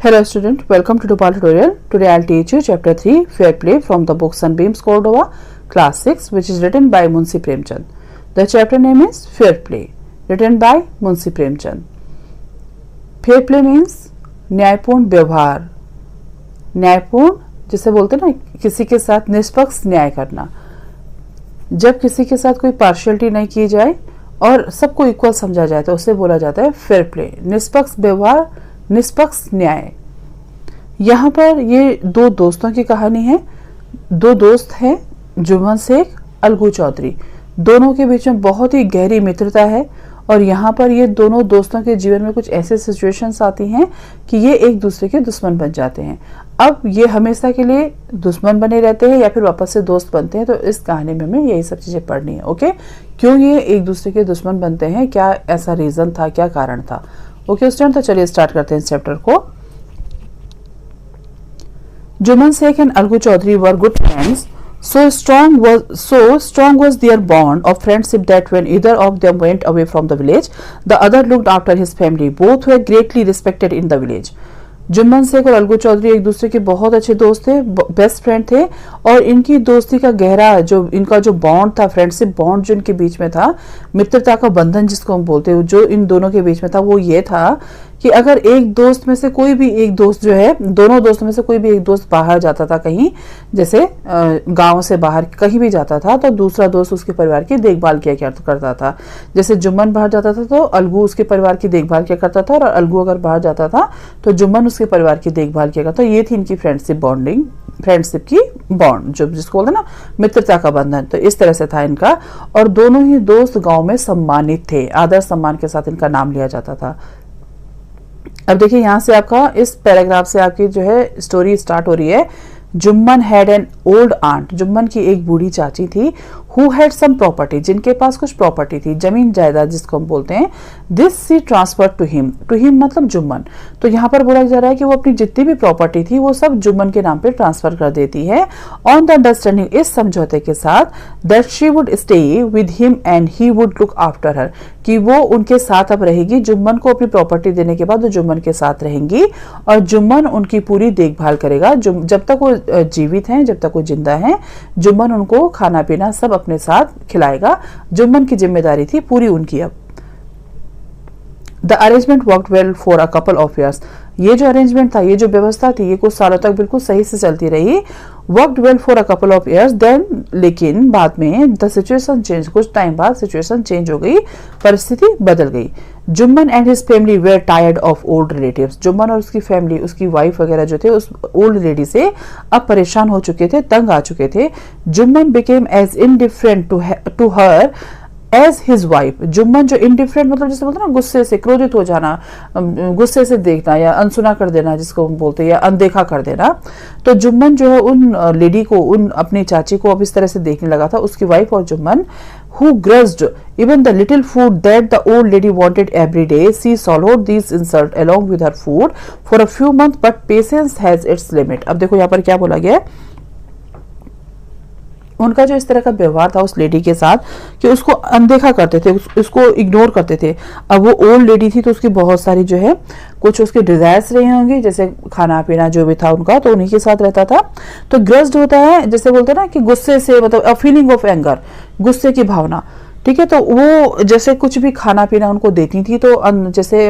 Hello student, welcome to Dupal tutorial. Today I'll teach you chapter 3 Fair Play from the book Sunbeams Cordova class 6, which is written by Munshi Premchand. The chapter name is Fair Play, written by Munshi Premchand. Fair play means न्यायपूर्ण व्यवहार। न्यायपूर्ण जिसे बोलते हैं ना, किसी के साथ निष्पक्ष न्याय करना। जब किसी के साथ कोई पार्शियलिटी नहीं की जाए और सबको इक्वल समझा जाए तो उसे बोला जाता है फेयर प्ले, निष्पक्ष व्यवहार, निष्पक्ष न्याय। यहाँ पर ये दो दोस्तों की कहानी है। दो दोस्त हैं, जुम्मन शेख, अलगू चौधरी। दोनों के बीच में बहुत ही गहरी मित्रता है और यहाँ पर ये दोनों दोस्तों के जीवन में कुछ ऐसे सिचुएशंस आती हैं कि ये एक दूसरे के दुश्मन बन जाते हैं। अब ये हमेशा के लिए दुश्मन बने रहते हैं या फिर वापस से दोस्त बनते हैं, तो इस कहानी में हमें यही सब चीजें पढ़नी है। ओके, क्यों ये एक दूसरे के दुश्मन बनते हैं, क्या ऐसा रीजन था, क्या कारण था। ओके स्टूडेंट, तो चलिए स्टार्ट करते हैं इस चैप्टर को। Jumman Sheikh and Algu Chaudhary were good friends. So strong was their bond of friendship that when either of them went away from the village, the other looked after his family. Both were greatly respected in the village. Jumman Sheikh और अलगू चौधरी एक दूसरे के बहुत अच्छे दोस्त थे, best friend थे और इनकी दोस्ती का गहरा इनका जो बॉन्ड था, फ्रेंडशिप बॉन्ड जो इनके बीच में था, मित्रता का बंधन जिसको हम बोलते हैं, जो इन दोनों के बीच में था वो ये था कि अगर एक दोस्त में से कोई भी एक दोस्त जो है, दोनों दोस्तों में से कोई भी एक दोस्त बाहर जाता था कहीं, जैसे गांव से बाहर कहीं भी जाता था, तो दूसरा दोस्त उसके परिवार की देखभाल किया करता था। जैसे जुम्मन बाहर जाता था तो अलगू उसके परिवार की देखभाल किया करता था और अलगू अगर बाहर जाता था तो जुम्मन उसके परिवार की देखभाल किया करता था। ये थी इनकी फ्रेंडशिप की बॉन्ड, जो जिसको बोलते ना मित्रता का बंधन। तो इस तरह से था इनका और दोनों ही दोस्त गांव में सम्मानित थे, आदर सम्मान के साथ इनका नाम लिया जाता था। अब देखिए यहाँ से आपका इस पैराग्राफ से आपकी जो है स्टोरी स्टार्ट हो रही है। Jumman had an old aunt, Jumman की एक बूढ़ी चाची थी, हु हैड सम प्रॉपर्टी, जिनके पास कुछ प्रॉपर्टी थी, जमीन जायदाद जिसको हम बोलते हैं। This she transfer to him मतलब जुम्मन। तो यहाँ पर बोला जा रहा है कि वो अपनी जितनी भी प्रॉपर्टी थी वो सब जुम्मन के नाम पे ट्रांसफर कर देती है, ऑन द अंडरस्टैंडिंग, इस समझौते के साथ, that she would stay with him and he would look after her, कि वो उनके साथ अब रहेगी। जुम्मन को अपनी प्रॉपर्टी देने के बाद वो जुम्मन के साथ रहेंगी और जुम्मन उनकी पूरी देखभाल करेगा। जब तक वो जीवित हैं, जब तक वो जिंदा हैं, जुम्मन उनको खाना पीना सब अपने साथ खिलाएगा। जुम्मन की जिम्मेदारी थी पूरी उनकी। अब the arrangement worked well for a couple of years, ये जो अरेंजमेंट था, ये जो व्यवस्था थी, ये कुछ सालों तक बिल्कुल सही से चलती रही। Worked well for a couple of years, then लेकिन बाद में द सिचुएशन चेंज, कुछ टाइम बाद सिचुएशन चेंज हो गई, परिस्थिति बदल गई। Jumman and his family were tired of old relatives, Jumman और उसकी फैमिली, उसकी वाइफ वगैरह जो थे, उस ओल्ड लेडी से अब परेशान हो चुके थे, तंग आ चुके थे। Jumman became as indifferent to her as his wife, Jumman जो इनडिफरेंट मतलब जैसे बोलते हैं ना, गुस्से से क्रोधित हो जाना, गुस्से से देखना या अनसुना कर देना जिसको हम बोलते हैं, या अनदेखा कर देना। तो जुम्मन जो है उन लेडी को, उन अपनी चाची को अब इस तरह से देखने लगा था, उसकी वाइफ और Jumman, who grudged even the little food that the old lady wanted every day. She swallowed these insults along with her food for a few months, but patience has its limit. अब देखो यहाँ पर क्या बोला गया है, उनका जो इस तरह का व्यवहार था उस लेडी के साथ कि उसको अनदेखा करते थे, उसको इग्नोर करते थे। अब वो ओल्ड लेडी थी तो उसकी बहुत सारी जो है कुछ उसके डिजायर्स रहे होंगे, जैसे खाना पीना जो भी था उनका, तो उन्हीं के साथ रहता था। तो ग्रस्ड होता है, जैसे बोलते हैं ना कि गुस्से से, मतलब अ फीलिंग ऑफ एंगर, गुस्से की भावना, ठीक है। तो वो जैसे कुछ भी खाना पीना उनको देती थी तो जैसे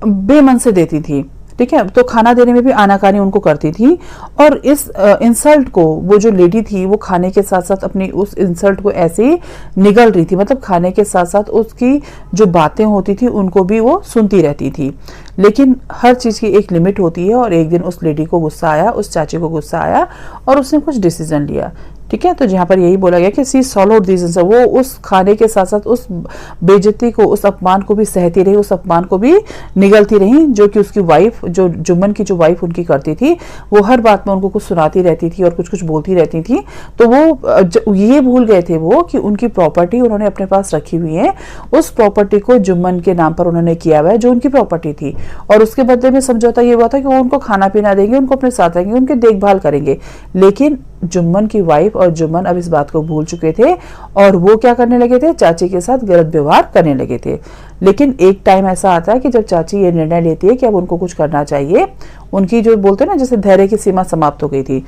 बेमन से देती थी, ठीक है। तो खाना देने में भी आनाकानी उनको करती थी और इस इंसल्ट को वो जो लेडी थी वो खाने के साथ साथ अपनी उस इंसल्ट को ऐसे ही निगल रही थी, मतलब खाने के साथ साथ उसकी जो बातें होती थी उनको भी वो सुनती रहती थी। लेकिन हर चीज की एक लिमिट होती है और एक दिन उस लेडी को गुस्सा आया, उस चाची को गुस्सा आया और उसने कुछ डिसीजन लिया, ठीक है। तो जहां पर यही बोला गया कि सी सॉलोड दिस, वो उस खाने के साथ साथ उस बेइज्जती को, उस अपमान को भी सहती रही, उस अपमान को भी निगलती रही, जो कि उसकी वाइफ, जो जुम्मन की जो वाइफ उनकी करती थी, वो हर बात में उनको कुछ सुनाती रहती थी और कुछ कुछ बोलती रहती थी। तो वो ये भूल गए थे वो कि उनकी प्रॉपर्टी उन्होंने अपने पास रखी हुई है, उस प्रॉपर्टी को जुम्मन के नाम पर उन्होंने किया हुआ है जो उनकी प्रॉपर्टी थी, और उसके बदले में समझौता ये हुआ था कि वो उनको खाना पीना देंगे, उनको अपने साथ रहेंगे, उनकी देखभाल करेंगे। लेकिन जुम्मन की वाइफ वाइफ और जुम्मन अब इस बात को भूल चुके थे और वो क्या करने लगे थे, चाची के साथ गलत व्यवहार करने लगे थे। लेकिन एक टाइम ऐसा आता है कि जब चाची ये निर्णय लेती है कि अब उनको कुछ करना चाहिए, उनकी जो बोलते हैं ना जैसे धैर्य की सीमा समाप्त हो गई थी।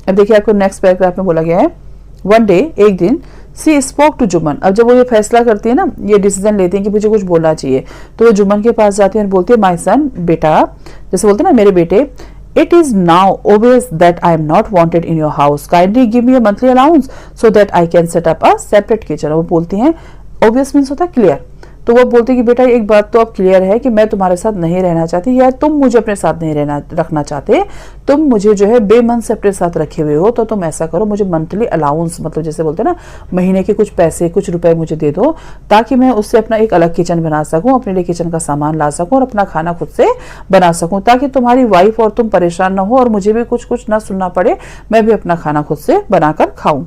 अब देखिए आपको नेक्स्ट पैराग्राफ में बोला गया है, वन डे, एक दिन, सी स्पोक टू जुम्मन। अब जब वो ये फैसला करती है ना, ये डिसीजन लेती है कि मुझे कुछ बोलना चाहिए, तो वो जुम्मन के पास जाती है और बोलती है, माई सन, बेटा, जैसे बोलते हैं ना मेरे बेटे, it is now obvious that I am not wanted in your house. Kindly give me a monthly allowance so that I can set up a separate kitchen. वो बोलती हैं, obvious means होता है क्लियर, तो वो बोलती है कि बेटा एक बात तो अब क्लियर है कि मैं तुम्हारे साथ नहीं रहना चाहती, या तुम मुझे अपने साथ नहीं रखना चाहते, तुम मुझे जो है बेमन से अपने साथ रखे हुए हो, तो तुम ऐसा करो, मुझे मंथली अलाउंस, मतलब जैसे बोलते हैं ना महीने के कुछ पैसे, कुछ रुपए मुझे दे दो, ताकि मैं उससे अपना एक अलग किचन बना सकूं, अपने लिए किचन का सामान ला सकूं और अपना खाना खुद से बना सकूं, ताकि तुम्हारी वाइफ और तुम परेशान ना हो और मुझे भी कुछ ना सुनना पड़े, मैं भी अपना खाना खुद से बनाकर खाऊं।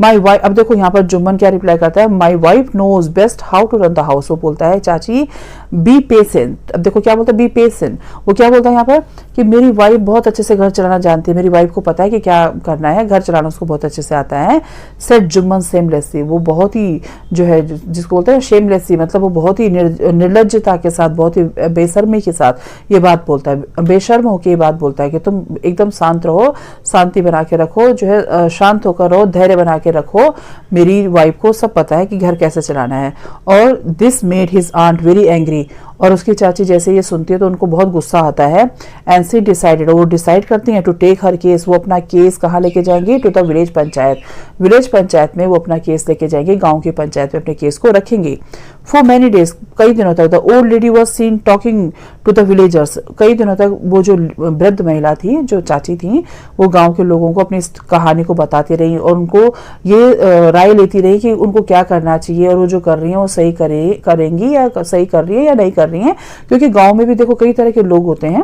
माई वाइफ, अब देखो यहाँ पर जुम्मन क्या रिप्लाई करता है, my wife knows best how to run the house. वो बोलता है, चाची बी पेशेंट। अब देखो क्या बोलता है, बी पेशेंट। वो क्या बोलता है यहाँ पर कि मेरी वाइफ बहुत अच्छे से घर चलाना जानती है, मेरी वाइफ को पता है कि क्या करना है, घर चलाना उसको बहुत अच्छे से आता है। सेट जुम्मन शेमलेसली, वो बहुत ही जो है जिसको बोलते हैं शेमलेसली, मतलब वो बहुत ही निर्लज्जता के साथ, बहुत ही बेशर्मी के साथ ये बात बोलता है, बेशर्म होकर ये बात बोलता है कि तुम एकदम शांत रहो, शांति बना के रखो, जो है शांत होकर रहो, धैर्य बना के रखो, मेरी वाइफ को सब पता है कि घर कैसे चलाना है। और this made his aunt very angry, और उसकी चाची जैसे ये सुनती है तो उनको बहुत गुस्सा आता है। एंड सी डिसाइडेड, वो डिसाइड करती हैं टू टेक हर केस, वो अपना केस कहाँ लेके जाएंगी, to the village panchayat. Village panchayat में वो अपना केस लेके जाएंगे, गांव की पंचायत में अपने केस को रखेंगे। फॉर मेनी डेज, कई दिनों तक the old lady was seen talking to the villagers, कई दिनों तक वो जो वृद्ध महिला थी, जो चाची थी, वो गांव के लोगों को अपनी कहानी को बताती रही और उनको ये राय लेती रही कि उनको क्या करना चाहिए और वो जो कर रही है वो सही करेंगी या सही कर रही है या नहीं कर रही है। क्योंकि गांव में भी देखो कई तरह के लोग होते हैं,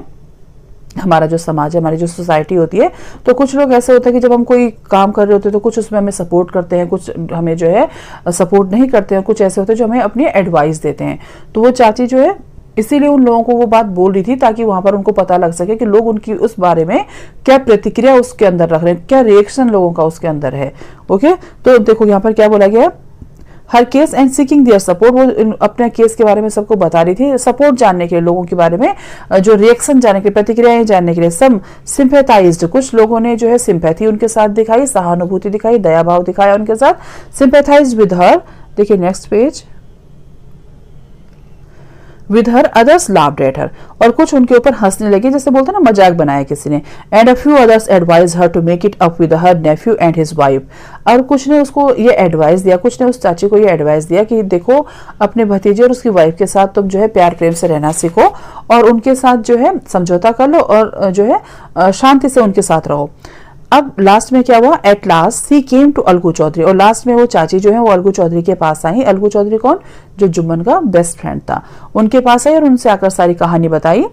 हमारा जो समाज है, हमारी जो सोसाइटी होती है, तो कुछ लोग ऐसे होते हैं कि जब हम कोई काम कर रहे होते हैं तो कुछ उसमें हमें सपोर्ट करते हैं, कुछ हमें जो है सपोर्ट नहीं करते हैं, कुछ ऐसे होते हैं जो हमें अपनी एडवाइस देते हैं। तो वो चाची जो है इसीलिए उन लोगों को वो बात बोल रही थी ताकि वहां पर उनको पता लग सके कि लोग उनकी उस बारे में क्या प्रतिक्रिया उसके अंदर रख रहे हैं, क्या रिएक्शन लोगों का उसके अंदर है। ओके, तो देखो यहाँ पर क्या बोला गया, her case and seeking their support, वो अपने केस के बारे में सबको बता रही थी, सपोर्ट जानने के लिए, लोगों के बारे में जो रिएक्शन जानने के लिए, प्रतिक्रियाएं जानने के लिए। सम सिंपैथाइज्ड, कुछ लोगों ने जो है सिंपैथी उनके साथ दिखाई, सहानुभूति दिखाई, दया भाव दिखाया उनके साथ, सिंपैथाइज्ड विद हर। देखिए next page, with her, others laughed at her, और कुछ उनके ऊपर हंसने लगे, जैसे बोलते हैं ना मजाक बनाया किसी ने। And a few others advise her to make it up with her nephew and his wife, और कुछ ने उसको ये एडवाइस दिया, कुछ ने उस चाची को ये एडवाइस दिया कि देखो अपने भतीजे और उसकी वाइफ के साथ तुम जो है प्यार प्रेम से रहना सीखो और उनके साथ जो है समझौता कर लो और जो है शांति से उनके साथ रहो। अब लास्ट में क्या हुआ, at last she came to Algu Chaudhary, और लास्ट में वो चाची जो है वो अलगू चौधरी के पास आई। अलगू चौधरी कौन, जो जुम्मन का बेस्ट फ्रेंड था, उनके पास आई और उनसे आकर सारी कहानी बताई।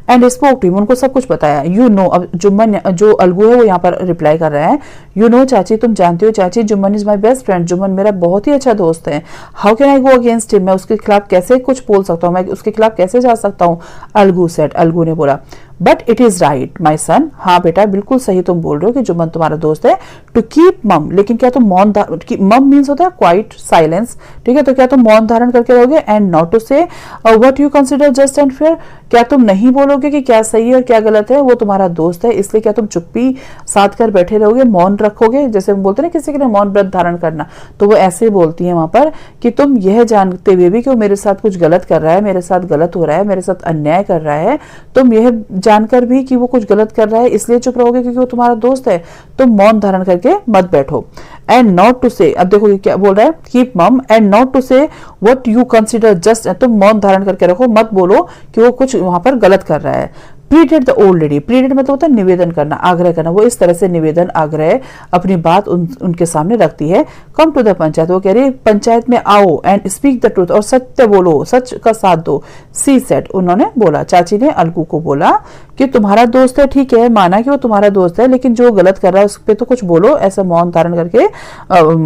एंड स्पोक टू हिम, उनको सब कुछ बताया। यू नो, अब जुम्मन जो अलगू है वो यहाँ पर रिप्लाई कर रहा है, यू नो चाची, तुम जानती हो चाची, Jumman is my best friend, Jumman मेरा बहुत ही अच्छा दोस्त है। How can I go against him, मैं उसके खिलाफ कैसे कुछ बोल सकता हूँ, मैं उसके खिलाफ कैसे जा सकता हूँ। अलगू सेड, अलगू ने बोला, बट इट इज राइट माई सन, हाँ बेटा बिल्कुल सही तुम बोल रहे हो कि जुम्मन तुम्हारा दोस्त है। टू कीप मम, लेकिन क्या तुम मौन, मम मीन्स होता है क्वाइट साइलेंस, ठीक है, तो क्या तुम मौन धारण करके रहोगे। एंड नॉट टू से what you consider just and fair, क्या तुम नहीं बोलोगे कि क्या सही है और क्या गलत है, वो तुम्हारा दोस्त है इसलिए क्या तुम चुप्पी साध कर बैठे रहोगे, मौन रखोगे, जैसे हम बोलते हैं ना किसी के लिए मौन व्रत धारण करना, तो वो ऐसे बोलती है वहां पर कि तुम यह जानते हुए भी कि वो मेरे साथ कुछ गलत कर रहा है, मेरे साथ गलत हो रहा है, मेरे साथ अन्याय कर रहा है, तुम यह जानकर भी कि वो कुछ गलत कर रहा है इसलिए चुप रहोगे क्योंकि वो तुम्हारा दोस्त है, तुम मौन धारण करके मत बैठो। एंड नॉट टू से, अब देखो ये क्या बोल रहा है, कीप मम एंड नॉट टू से व्हाट यू कंसिडर जस्ट, तुम मौन धारण करके रखो, मत बोलो कि वो कुछ वहां पर गलत कर रहा है। प्रीडेड द ओल्ड लेडी, प्रीडेड मतलब होता है निवेदन करना, आग्रह करना, वो इस तरह से निवेदन आग्रह अपनी बात उनके सामने रखती है। कम टू द पंचायत, वो कह रही है पंचायत में आओ एंड स्पीक द ट्रूथ, और सत्य बोलो, सच का साथ दो। सी सेड, उन्होंने बोला, चाची ने अलगू को बोला कि तुम्हारा दोस्त है, ठीक है माना कि वो तुम्हारा दोस्त है, लेकिन जो गलत कर रहा है उस पर तो कुछ बोलो, ऐसा मौन धारण करके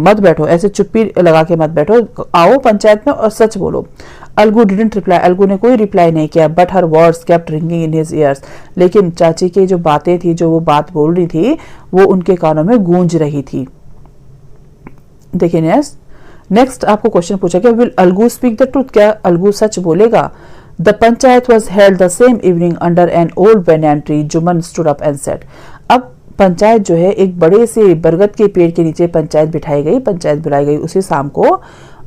मत बैठो, ऐसे चुप्पी लगा के मत बैठो, आओ पंचायत में और सच बोलो। अलगू डिडंट रिप्लाई, अलगू ने कोई रिप्लाई नहीं किया, but her words kept ringing in his years, लेकिन चाची की जो बातें थी, जो वो बात बोल रही थी, वो उनके कानों में गूंज रही थी। देखिए नेक्स्ट आपको क्वेश्चन पूछा गया, will Algu speak the truth, क्या अलगू सच बोलेगा? The panchayat was held the same evening under an old banyan tree, Jumman stood up and said. अब पंचायत जो है, एक बड़े से बरगद के पेड़ के नीचे पंचायत बिठाई गई, पंचायत बुलाई गई। उसी शाम को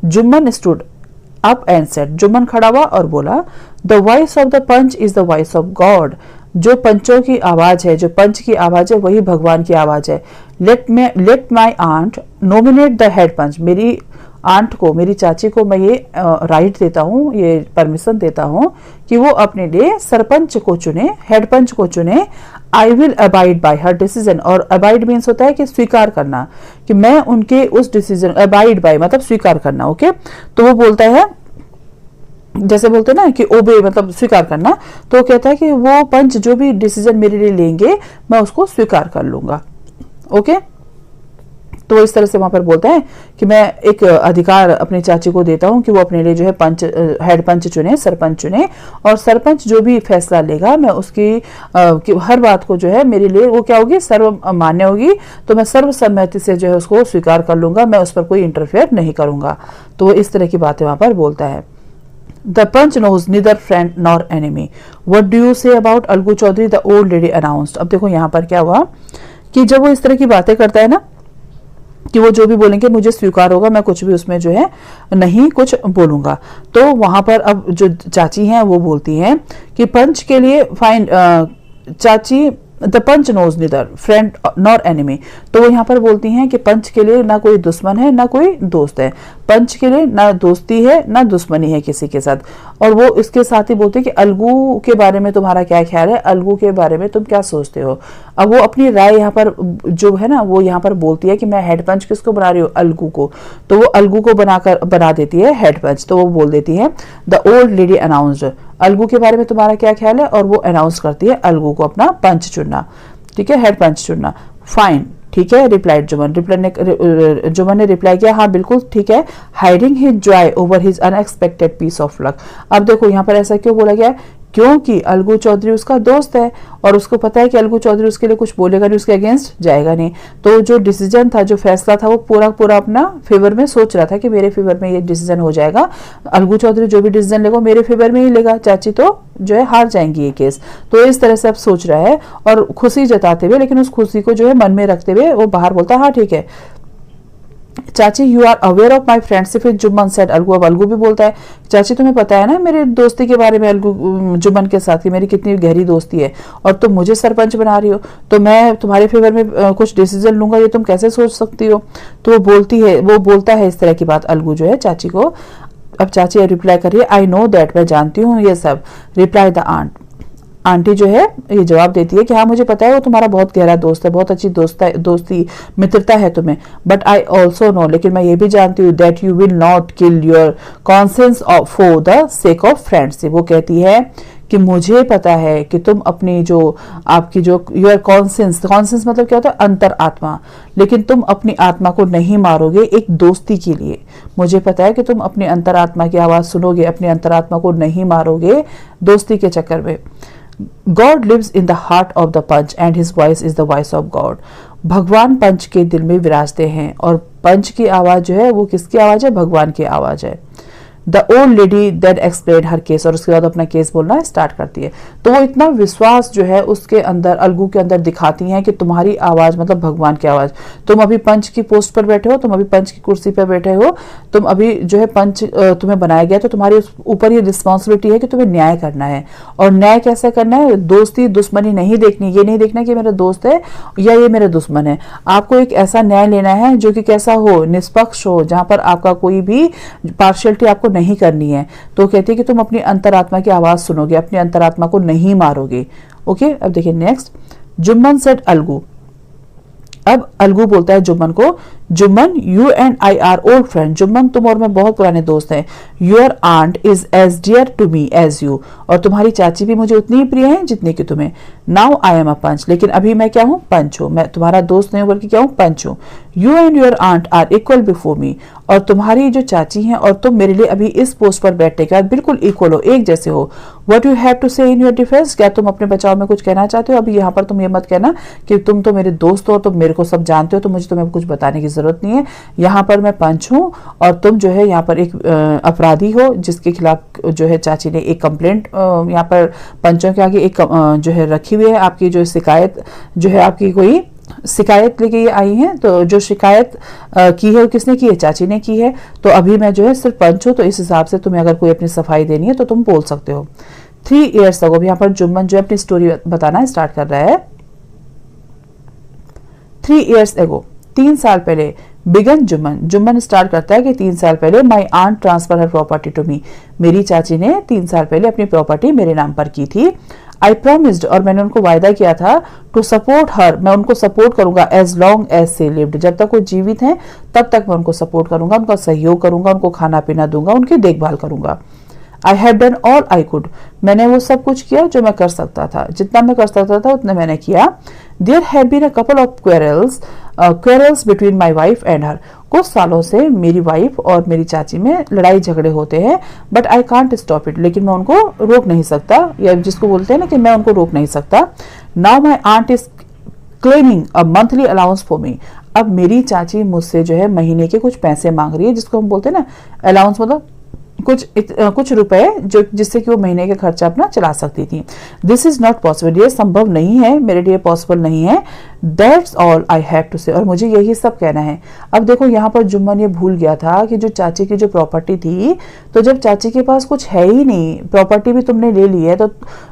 Jumman stood up and said, Jumman खड़ा हुआ और बोला, the voice of the panch is the voice of God, जो पंचों की आवाज है, जो पंच की आवाज है, वही भगवान की आवाज है। Let my aunt nominate the head panch, मेरी आंट को, मेरी चाची को मैं ये राइट देता हूँ, ये परमिशन देता हूँ कि वो अपने लिए सरपंच को चुने, हेड पंच को चुने। I will abide by her decision, और अबाइड मीन्स होता है कि स्वीकार करना, कि मैं उनके उस डिसीजन, अबाइड बाय मतलब स्वीकार करना। ओके, तो वो बोलता है, जैसे बोलते हैं ना कि ओबे मतलब स्वीकार करना, तो वो कहता है कि वो पंच जो भी डिसीजन मेरे लिए लेंगे मैं उसको स्वीकार कर लूंगा। ओके, तो इस तरह से वहां पर बोलता है कि मैं एक अधिकार अपनी चाची को देता हूं कि वो अपने लिए जो है पंच, हेड पंच चुने, सरपंच चुने, और सरपंच जो भी फैसला लेगा मैं उसकी हर बात को जो है मेरे लिए वो क्या होगी, सर्व मान्य होगी, तो मैं सर्वसम्मति से जो है उसको स्वीकार कर लूंगा, मैं उस पर कोई इंटरफेयर नहीं करूंगा। तो वो इस तरह की बातें वहां पर बोलता है। The punch knows neither friend nor enemy. What do you say about Algu Chaudhary? The old lady announced. अब देखो यहाँ पर क्या हुआ कि जब वो इस तरह की बातें करता है ना, कि वो जो भी बोलेंगे मुझे स्वीकार होगा, मैं कुछ भी उसमें जो है नहीं कुछ बोलूंगा, तो वहां पर अब जो चाची हैं वो बोलती हैं कि पंच के लिए फाइन, चाची the panch knows neither friend nor enemy, तो वो यहाँ पर बोलती हैं कि पंच के लिए ना कोई दुश्मन है ना कोई दोस्त है, पंच के लिए ना दोस्ती है ना दुश्मनी है किसी के साथ। और वो इसके साथ ही बोलते हैं कि अलगू के बारे में तुम्हारा क्या ख्याल है, अलगू के बारे में तुम क्या सोचते हो। अब वो अपनी राय यहाँ पर जो है ना, वो यहाँ पर बोलती है कि मैं हेड पंच किसको बना रही हूँ, अलगू को, तो वो अलगू को बना देती है हेड पंच। तो वो बोल देती है, the old lady announced, Algu के बारे में तुम्हारा क्या ख्याल है, और वो अनाउंस करती है अलगू को अपना पंच चुनना, ठीक है, हेड पंच चुनना। फाइन, ठीक है, रिप्लाइड जुमन, जुमन ने रिप्लाई किया, हाँ बिल्कुल ठीक है। Hiding his joy over his unexpected piece of luck. अब देखो यहाँ पर ऐसा क्यों बोला गया, क्योंकि अलगू चौधरी उसका दोस्त है और उसको पता है कि अलगू चौधरी उसके लिए कुछ बोलेगा नहीं, उसके अगेंस्ट जाएगा नहीं। तो जो डिसीजन था, जो फैसला था, वो पूरा अपना फेवर में सोच रहा था कि मेरे फेवर में ये डिसीजन हो जाएगा, अलगू चौधरी जो भी डिसीजन लेगा मेरे फेवर में ही लेगा, चाची तो जो है हार जाएंगी ये केस। तो इस तरह से अब सोच रहा है और खुशी जताते हुए, लेकिन उस खुशी को जो है मन में रखते हुए वो बाहर बोलता है, हाँ ठीक है चाची, you are aware of my friendship with Jumman said Algu. अब अलगू भी बोलता है, चाची तुम्हें पता है ना मेरे दोस्ती के बारे में अलगू जुम्मन के साथ, मेरी कितनी गहरी दोस्ती है, और तुम मुझे सरपंच बना रही हो तो मैं तुम्हारे फेवर में कुछ डिसीजन लूंगा, ये तुम कैसे सोच सकती हो। तो वो बोलता है इस तरह की बात अलगू जो है चाची को। अब चाची रिप्लाई कर रही है, आई नो दैट, मैं जानती हूँ ये सब। रिप्लाई द आंट, आंटी जो है ये जवाब देती है कि हाँ मुझे पता है वो तुम्हारा बहुत गहरा दोस्त है, बहुत अच्छी दोस्ती मित्रता है तुम्हें, बट आई ऑल्सो नो, लेकिन मैं ये भी जानती हूँ that you will not kill your conscience for the sake of friendship. वो कहती है कि मुझे पता है कि तुम अपनी जो आपकी जो योर कॉन्सेंस मतलब क्या होता है, अंतर आत्मा, लेकिन तुम अपनी आत्मा को नहीं मारोगे एक दोस्ती के लिए। मुझे पता है कि तुम अपनी अंतरात्मा की आवाज सुनोगे, अपनी अंतरात्मा को नहीं मारोगे दोस्ती के चक्कर में। God lives in the heart of the punch and his voice is the voice of God. भगवान पंच के दिल में विराजते हैं और पंच की आवाज जो है वो किसकी आवाज है, भगवान की आवाज है। The old lady then explain her case, और उसके बाद अपना केस बोलना स्टार्ट करती है। तो वो इतना विश्वास जो है उसके अंदर, अलगू के अंदर दिखाती हैं कि तुम्हारी आवाज मतलब भगवान की आवाज, तुम अभी पंच की पोस्ट पर बैठे हो, तुम अभी पंच की कुर्सी पर बैठे हो, तुम अभी जो है पंच तुम्हें बनाया गया, तो तुम्हारी ऊपर ये रिस्पॉन्सिबिलिटी है कि तुम्हें न्याय करना है। और न्याय कैसे करना है, दोस्ती दुश्मनी नहीं देखनी, ये नहीं देखना कि मेरा दोस्त है या ये मेरा दुश्मन है। आपको एक ऐसा न्याय लेना है जो कि कैसा हो, निष्पक्ष हो, जहां पर आपका कोई भी पार्शियलिटी आपको नहीं करनी है। तो कहती है कि तुम अपनी अंतरात्मा की आवाज सुनोगे, अपनी अंतरात्मा को नहीं मारोगे। ओके, अब देखिए नेक्स्ट, जुम्मन सेड अलगू। अब अलगू बोलता है जुम्मन को, Jumman you and I are old friend, Jumman तुम और मैं बहुत पुराने दोस्त हैं। Your aunt is as dear to me as you, और तुम्हारी चाची भी मुझे उतनी ही प्रिय है जितनी कि तुम्हें। नाउ आई एम अ पंच, लेकिन अभी मैं क्या हूँ, पंच हूँ, मैं तुम्हारा दोस्त नहीं हूँ बल्कि क्या हूँ, पंच हूँ। You and your aunt are equal before me, और तुम्हारी जो चाची हैं और तुम मेरे लिए अभी इस पोस्ट पर बैठने के बाद बिल्कुल इक्वल हो, एक जैसे हो। व्हाट यू हैव टू से इन योर डिफेंस, क्या तुम अपने बचाव में कुछ कहना चाहते हो? अभी यहाँ पर तुम ये मत कहना कि तुम तो मेरे दोस्त हो, तुम मेरे को सब जानते हो, तो मुझे तुम्हें कुछ बताने की जरूरत नहीं है। यहाँ पर मैं पंच हूँ और तुम जो है यहाँ पर एक अपराधी हो, जिसके खिलाफ जो है चाची ने एक कंप्लेंट यहाँ पर पंचों के आगे एक जो है रखी हुई है। आपकी जो शिकायत जो है, आपकी कोई शिकायत लेके ये आई है, तो जो शिकायत की है वो किसने की है? चाची ने की है। तो अभी मैं जो है सिर्फ पंच हूँ, तो इस हिसाब से तुम्हें अगर कोई अपनी सफाई देनी है तो तुम बोल सकते हो। 3 years अगो, यहाँ पर जुम्मन जो है अपनी स्टोरी बताना स्टार्ट कर रहा है। 3 years अगो, 3 साल पहले, बिगन जुम्मन, जुम्मन स्टार्ट करता है कि 3 साल पहले my aunt transfer her property to me, मेरी चाची ने 3 साल पहले अपनी प्रॉपर्टी मेरे नाम पर की थी। आई प्रोमिस्ड, और मैंने उनको वायदा किया था, टू सपोर्ट हर, मैं उनको सपोर्ट करूंगा, एज लॉन्ग एज से लिव्ड, जब तक वो जीवित हैं तब तक मैं उनको सपोर्ट करूंगा, उनका सहयोग करूंगा, उनको खाना पीना दूंगा, उनकी देखभाल करूंगा। I have done all I could, मैंने वो सब कुछ किया जो मैं कर सकता था, जितना मैं कर सकता था उतना मैंने किया। There have been a couple of quarrels between my wife and her, कुछ सालों से मेरी वाइफ और मेरी चाची में लड़ाई झगड़े होते हैं, but I can't stop it, लेकिन मैं उनको रोक नहीं सकता, या जिसको बोलते हैं ना कि मैं उनको रोक नहीं सकता। Now my aunt is claiming a monthly allowance for me, अब मेरी चाची मुझसे जो है महीने के कुछ पैसे मांग रही है, जिसको हम बोलते हैं ना अलाउंस, मतलब कुछ रुपए जो जिससे कि वो महीने का खर्चा अपना चला सकती थी। दिस इज नॉट पॉसिबल, ये संभव नहीं है, मेरे लिए पॉसिबल नहीं है। That's all I have to say, और मुझे यही सब कहना है। अब देखो यहाँ पर जुम्मन ये भूल गया था कि जो चाची की जो प्रॉपर्टी थी, तो जब चाची के पास कुछ है ही नहीं, प्रॉपर्टी भी तुमने ले ली है, तो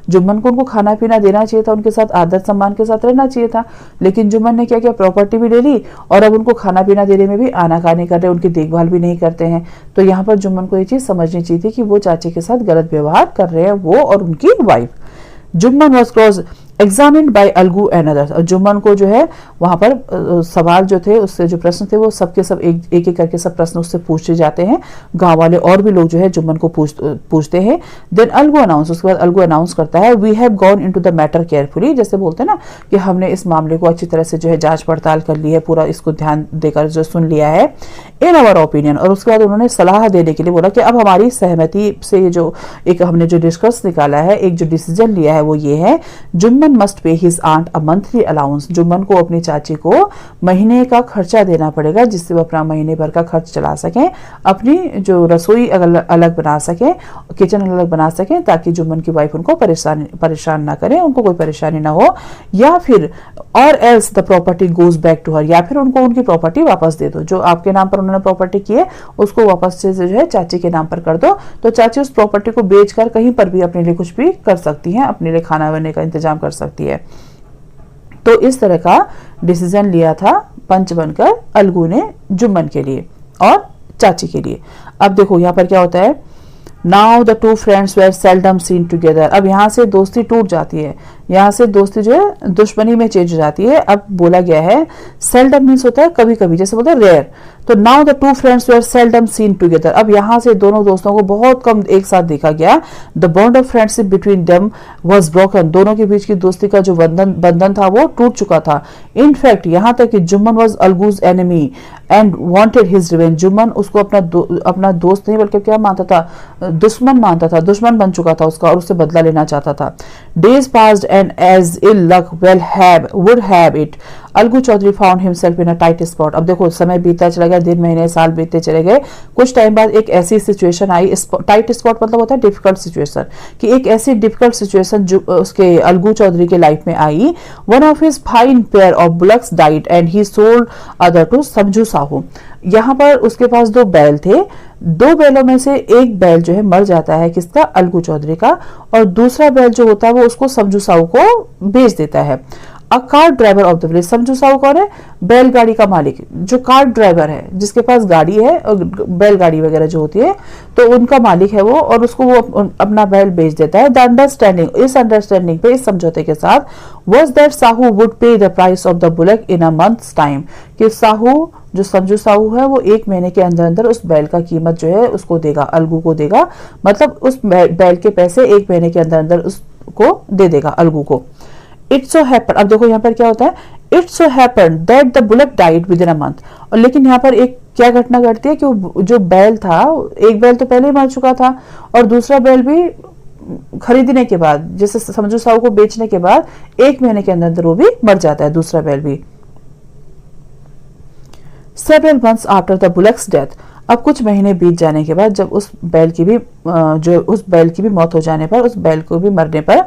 जुम्मन को उनको खाना पीना देना चाहिए था, उनके साथ आदर सम्मान के साथ रहना चाहिए था। लेकिन जुम्मन ने क्या किया, प्रॉपर्टी भी ले ली और अब उनको खाना पीना देने में भी आनाकानी कर रहे, उनकी देखभाल भी नहीं करते हैं। तो यहाँ पर जुम्मन को ये चीज समझनी चाहिए थी कि वो चाची के साथ गलत व्यवहार कर रहे हैं, वो और उनकी wife. Jumman was close examined bye Algu and others, और जुम्मन को जो है वहां पर सवाल जो थे, उससे जो प्रश्न थे वो सबके सब एक एक करके सब प्रश्न उससे पूछे जाते हैं। गांव वाले और भी लोग जो है जुम्मन को पूछते हैं। देन अलगू अनाउंस, उसके बाद अलगू अनाउंस करता है, we have gone into the matter carefully, जैसे बोलते हैं ना कि हमने इस मामले को अच्छी तरह से जो है जांच पड़ताल कर ली है, पूरा इसको ध्यान देकर जो सुन लिया है, इन आवर ओपिनियन। और उसके बाद उन्होंने सलाह देने के लिए बोला कि अब हमारी सहमति से जो एक हमने जो डिस्कस निकाला है, एक जो डिसीजन लिया है वो ये है, Jumman must pay his aunt a monthly allowance, Jumman को अपनी चाची को महीने का खर्चा देना पड़ेगा, जिससे वो अपना महीने भर का खर्च चला सकें, अपनी जो रसोई अलग बना सकें, किचन अलग बना सकें, ताकि जुम्मन की वाइफ उनको परेशान ना करे, उनको कोई परेशानी ना हो। या फिर or else the property goes back to her, या फिर उनको उनकी प्रॉपर्टी वापस दे दो, जो आपके नाम पर उन्होंने प्रॉपर्टी की है उसको वापस से जो है चाची के नाम पर कर दो, तो चाची उस प्रॉपर्टी को बेचकर कहीं पर भी अपने लिए कुछ भी कर सकती है, अपने लिए खाना वाने का इंतजाम कर सकती है। तो इस तरह का डिसीजन लिया था पंच बनकर अलगू ने जुम्मन के लिए और चाची के लिए। अब देखो यहाँ पर क्या होता है, now the two friends were seldom seen together, अब यहाँ से दोस्ती टूट जाती है, यहाँ से दोस्ती जो है दुश्मनी में चेंज हो जाती है। अब बोला गया है सेल्डम मीन्स होता है कभी कभी, जैसे बोलते हैं रेयर, तो now the two friends were seldom seen together, अब यहाँ से दोनों दोस्तों को बहुत कम एक साथ देखा गया। The bond of friendship between them was broken, दोनों के बीच की दोस्ती का जो बंधन था वो टूट चुका था। इनफैक्ट यहाँ तक कि Jumman was Algu's enemy and wanted his revenge, Jumman उसको अपना दोस्त नहीं बल्कि क्या मानता था, दुश्मन मानता था, दुश्मन बन चुका था उसका और उससे बदला लेना चाहता था। Days passed and as ill luck would have it, Algu Chaudhary found himself in a tight spot, अब देखो समय बीतता चला गया, दिन महीने साल बीतते चले गए, कुछ टाइम बाद एक ऐसी सिचुएशन आई, टाइट स्पॉट मतलब होता है डिफिकल्ट सिचुएशन, कि एक ऐसी डिफिकल्ट सिचुएशन जो उसके अलगू चौधरी के लाइफ में आई। One of his fine pair of bullocks died and he sold other to Samjhu Sahu, यहाँ पर उसके पास 2 बैल थे, 2 बैलों में से एक बैल जो है मर जाता है, किसका, अलगू चौधरी का, और दूसरा बैल जो होता है वो उसको समझू साहू को बेच देता है। A car driver of the village, समझू साहू कौन है, बैलगाड़ी का मालिक, जो कार ड्राइवर है जिसके पास गाड़ी है और बैलगाड़ी वगैरह जो होती है, तो उनका मालिक है वो, और उसको वो अपना बैल बेच देता है। द अंडरस्टैंडिंग, इस अंडरस्टैंडिंग पे, इस समझौते के साथ, वाज दैट साहू वुड पे the price of the bullock in a months time, कि साहू जो समझू साहू है वो 1 महीने के अंदर अंदर उस बैल का कीमत जो है उसको देगा, अलगू को देगा, मतलब उस बैल के पैसे 1 महीने के अंदर अंदर उसको दे देगा अलगू को। इट सो हैपन, अब देखो यहाँ पर क्या होता है, it so happen that the bullock died with in a month. और लेकिन यहाँ पर एक क्या घटना घटती है कि वो जो बैल था, एक बैल तो पहले ही मर चुका था और दूसरा बैल भी खरीदने के बाद, जैसे समझू साहू को बेचने के बाद 1 महीने के अंदर अंदर वो भी मर जाता है, दूसरा बैल भी। Several months after the bullocks death, अब कुछ महीने बीत जाने के बाद, जब उस बैल की भी मौत हो जाने पर, उस बैल को भी मरने पर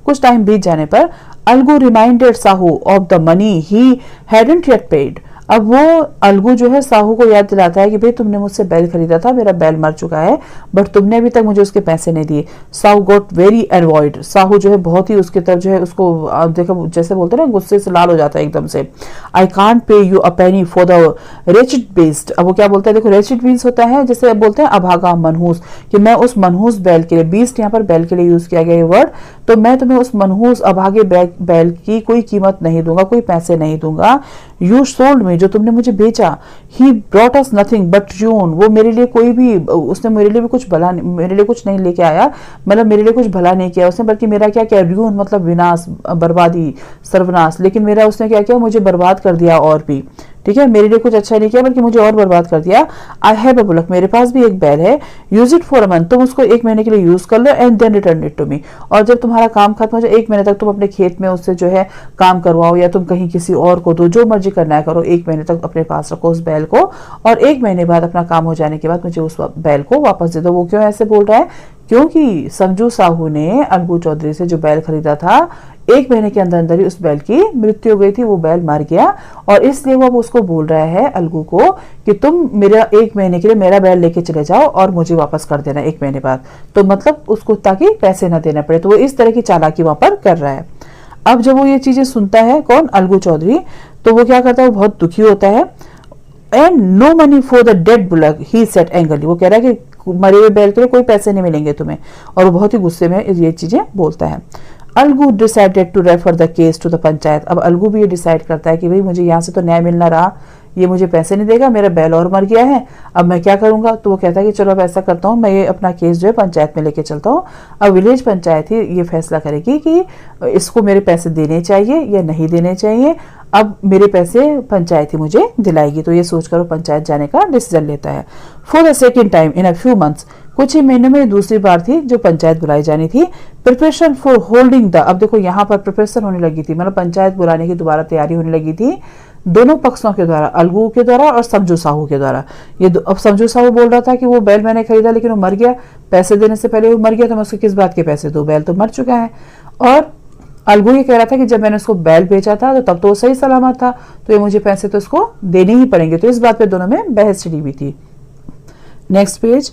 कुछ टाइम बीत जाने पर, Algu reminded Sahu of the money he hadn't yet paid. अब वो अलगू जो है साहू को याद दिलाता है कि भाई तुमने मुझसे बैल खरीदा था, मेरा बैल मर चुका है, बट तुमने अभी तक मुझे उसके पैसे नहीं दिए। साहू गॉट वेरी एनवॉयड, साहू जो है बहुत ही उसके तरफ जो है उसको देखो जैसे बोलते हैं ना, गुस्से से लाल हो जाता है एकदम से। I can't pay you a penny for the wretched beast. अब वो क्या बोलता है, देखो रेचिड बीस्ट होता है जैसे बोलते हैं अभागा मनहूस, कि मैं उस मनहूस बैल के लिए, बीस्ट यहाँ पर बैल के लिए यूज किया गया ये वर्ड, तो मैं तुम्हें उस मनहूस अभागे बैल की कोई कीमत नहीं दूंगा, कोई पैसे नहीं दूंगा। यू सोल्ड मी, जो तुमने मुझे बेचा, he brought us nothing but ruin, वो मेरे लिए कोई भी, उसने मेरे लिए भी कुछ भला, मेरे लिए कुछ नहीं लेके आया, मतलब मेरे लिए कुछ भला नहीं किया उसने, बल्कि मेरा क्या किया, यून मतलब विनाश, बर्बादी, सर्वनाश, लेकिन मेरा उसने क्या किया, मुझे बर्बाद कर दिया और भी, ठीक है, मेरे लिए कुछ अच्छा नहीं किया बल्कि मुझे और बर्बाद कर दिया। आई हैव अ बुलक, मेरे पास भी एक बैल है, use it for a month, तुम उसको 1 महीने के लिए यूज कर लो, and then return it to me, और जब तुम्हारा काम खत्म हो जाए 1 महीने तक तुम अपने खेत में उससे जो है काम करवाओ, या तुम कहीं किसी और को दो, जो मर्जी करना है करो, 1 महीने तक अपने पास रखो उस बैल को, और 1 महीने बाद अपना काम हो जाने के बाद मुझे उस बैल को वापस दे दो। वो क्यों ऐसे बोल रहा है, क्योंकि समझू साहू ने अलगू चौधरी से जो बैल खरीदा था, 1 महीने के अंदर अंदर ही उस बैल की मृत्यु हो गई थी, वो बैल मर गया, और इसलिए वो अब उसको बोल रहा है अलगू को कि तुम मेरा 1 महीने के लिए मेरा बैल लेके चले जाओ और मुझे वापस कर देना 1 महीने बाद, तो मतलब उसको ताकि पैसे ना देना पड़े, तो वो इस तरह की चालाकी वहां पर कर रहा है। अब जब वो ये चीजें सुनता है कौन, अलगू चौधरी, तो वो क्या करता है, वो बहुत दुखी होता है। And no money for the dead bullock he said angrily, वो कह रहा है कि मरे हुए बैल के लिए कोई पैसे नहीं मिलेंगे तुम्हें, और वो बहुत ही गुस्से में ये चीजें बोलता है। Algu decided to refer the case to the panchayat, अब अलगू भी ये डिसाइड करता है कि भाई मुझे यहाँ से तो न्याय मिलना रहा, ये मुझे पैसे नहीं देगा, मेरा बैल और मर गया है, अब मैं क्या करूंगा। तो वो कहता है कि चलो अब ऐसा करता हूँ, मैं ये अपना केस जो है पंचायत में लेके चलता हूँ। अब विलेज पंचायत ही ये फैसला करेगी कि इसको मेरे पैसे देने चाहिए या नहीं देने चाहिए। अब मेरे पैसे पंचायत ही मुझे दिलाएगी, तो ये सोचकर वो पंचायत जाने का डिसीजन लेता है। For the second time in a few months, कुछ ही महीनों में दूसरी बार थी जो पंचायत बुलाई जानी थी। प्रिपरेशन फॉर होल्डिंग द, अब देखो यहाँ पर प्रिपरेशन होने लगी थी, मतलब पंचायत बुलाने की दोबारा तैयारी होने लगी थी दोनों पक्षों के द्वारा, अलगू के द्वारा और समझू साहू के द्वारा। ये अब समझू साहू बोल रहा था कि वो बैल मैंने खरीदा लेकिन वो मर गया, पैसे देने से पहले वो मर गया, तो मैं उसको किस बात के पैसे दूं, बैल तो मर चुका है। और अलगू ये कह रहा था कि जब मैंने उसको बैल बेचा था तो तब तो वो सही सलामत था, तो ये मुझे पैसे तो उसको देने ही पड़ेंगे, तो इस बात पे दोनों में बहस छिड़ी हुई थी। Next page.